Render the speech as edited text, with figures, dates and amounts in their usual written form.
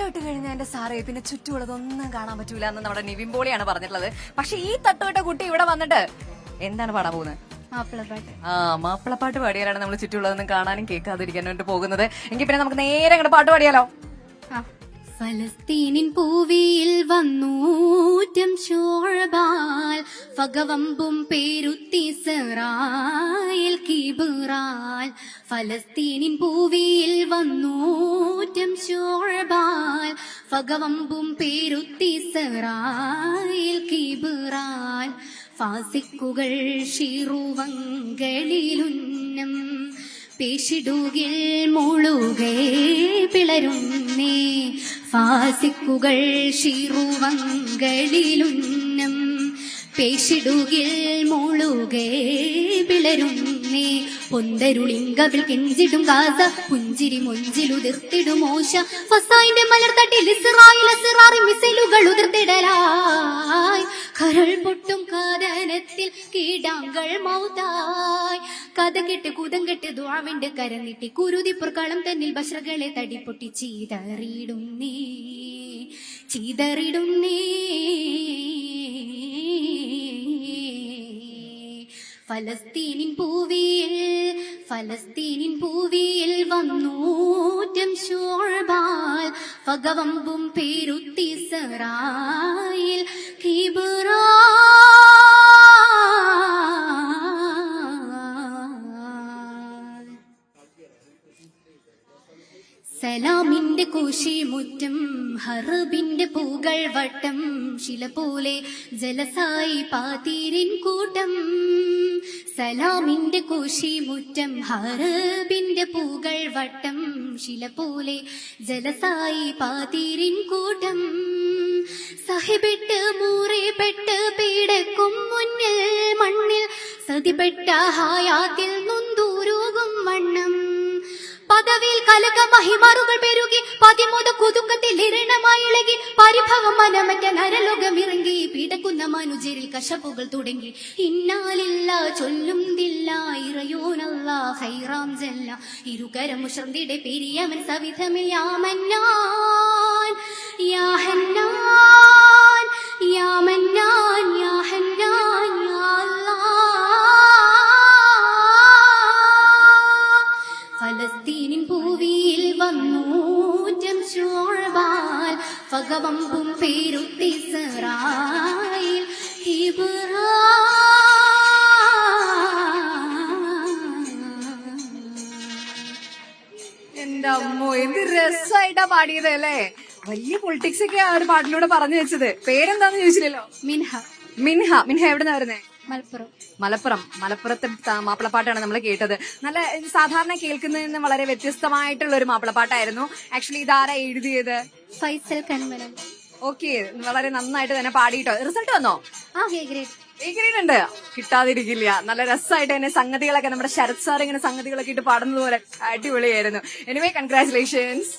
തട്ടുകെട്ട് കഴിഞ്ഞ എന്റെ സാറേ പിന്നെ ചുറ്റുമുള്ളതൊന്നും കാണാൻ പറ്റൂല എന്ന് നമ്മുടെ നിവിൻ പോളിയാണ് പറഞ്ഞിട്ടുള്ളത്. പക്ഷെ ഈ തട്ടുകെട്ട കുട്ടി ഇവിടെ വന്നിട്ട് എന്താണ് പാടാൻ പോകുന്നത്? മാപ്പിളപ്പാട്ട് പാടിയാലാണ് നമ്മൾ ചുറ്റുമുള്ളതൊന്നും കാണാനും കേൾക്കാതിരിക്കാനും വേണ്ടി പോകുന്നത്. എങ്കിൽ പിന്നെ നമുക്ക് നേരെ അങ്ങോട്ട് പാട്ട് പാടിയാലോ? ഫലസ്തീനിൻ പൂവിയിൽ വന്നൂറ്റം ശോഴബാൽ ഫഗവമ്പും പേരുത്തി സെറായിൽ കിബിറാൽ. ഫലസ്തീനിൻ പൂവിയിൽ വന്നൂറ്റം ശോഴബാൽ ഫഗവമ്പും പേരുത്തി സെറായിൽ കിബിറാൽ. ഫാസിക്കുകൾ ഷിറുവങ്കളിലുന്നം പേശിടുകിൽ മുഴുകെ പിളരുന്നേ. ഫാസിക്കുകൾ ഷിറുവങ്കളിലുന്നം പേശിടുകിൽ മുഴുകെ പിളരുന്നേ. പൊന്തരുളിങ്കവിൽ കെഞ്ചിടും ഗാസ പുഞ്ചിരി മൊഞ്ചിലുതിർത്തിടും മോശ. ഫസായിന്റെ മലർത്തട്ടിൽ ഇസ്രായേൽ അസ്റാറി മിസൈലുകൾ ഉതിർത്തിടലായി. കരൾ പൊട്ടും കാതനത്തിൽ കീടാങ്കൾ മൗതായി. കഥ കെട്ട് കുതം കെട്ട് ദുആവിന്റെ കരന്നിട്ടി കുരുതിപ്പുറക്കളം തന്നിൽ ബശ്രകളെ തടിപ്പൊട്ടി ചീതറിടുന്നേ ചീതറിടുന്നേ. ഫലസ്തീനിൻ പൂവിയിൽ വന്നൂറ്റം ശോഴബാൽ ഫഗവമ്പും പേരുത്തി സെറായിൽ കിബിറാൽ. സലാമിന്റെ കോശിമുറ്റം ഹറബിന്റെ പൂകൾ വട്ടം ശില പോലെ ജലസായി പാതീരിൻ കൂട്ടം. സലാമിന്റെ കോശിമുറ്റം ഹറബിന്റെ പൂകൾ വട്ടം ശില പോലെ ജലസായി പാതീരിൻ കൂട്ടം. സഹിബെട്ട് മൂറിപ്പെട്ട് പീഡക്കും മുന്നിൽ മണ്ണിൽ സതിപ്പെട്ട ഹായാത്തിൽ നൊന്തൂരുകും വണ്ണം. പദവിയിൽ കലക മഹിമാറുകൾ പെരുകി പതിമൂത കുതുക്കത്തിൽ ഇരണമായി ഇളകി പരിഭവം മനമറ്റ നരലോകമിറങ്ങി പീഡക്കുന്ന മനുജരിൽ കശപ്പുകൾ തുടങ്ങി. ഇന്നാലില്ല ചൊല്ലുന്നില്ല ഇറയോനല്ല ഹൈറാം ജല്ല ഇരുകരം മുഷർദിടെ പെരിയവൻ സവിധമിൽ യാമന്നാൻ യാഹന്നാൻ യാമന്നാൻ യാഹന്നാൻ യാ ഫലസ്തീനിൻ പൂവിയിൽ വന്നൂറ്റം ശോഴബാൽ ഫഗവമ്പും പേരുത്തി സെറായിൽ കിബിറാൽ. എന്റെ അമ്മോ എന്ത് രസമായിട്ടാ പാടിയത് അല്ലേ. വലിയ പൊളിറ്റിക്സ് ഒക്കെ ആ ഒരു പാട്ടിലൂടെ പറഞ്ഞു വെച്ചത്. പേരെന്താന്ന് ചോദിച്ചില്ലല്ലോ. മിൻഹ. മിൻഹ എവിടുന്നാ വരുന്നേ? മലപ്പുറത്തെ മാപ്പിളപ്പാട്ടാണ് നമ്മൾ കേട്ടത്. നല്ല സാധാരണ കേൾക്കുന്നതിന് വളരെ വ്യത്യസ്തമായിട്ടുള്ള ഒരു മാപ്പിളപ്പാട്ടായിരുന്നു. ആക്ച്വലി ഇതാരാ എഴുതിയത്? ഫൈസൽ കൺമനം. ഓക്കെ, വളരെ നന്നായിട്ട് തന്നെ പാടിയിട്ടോ. റിസൾട്ട് വന്നോ? ഉണ്ട്. കിട്ടാതിരിക്കില്ല. നല്ല രസമായിട്ട് തന്നെ സംഗതികളൊക്കെ നമ്മുടെ ശരത് സാർ ഇങ്ങനെ സംഗതികളൊക്കെ ഇട്ട് പാടുന്നത് പോലെ അടിപൊളിയായിരുന്നു. Anyway congratulations.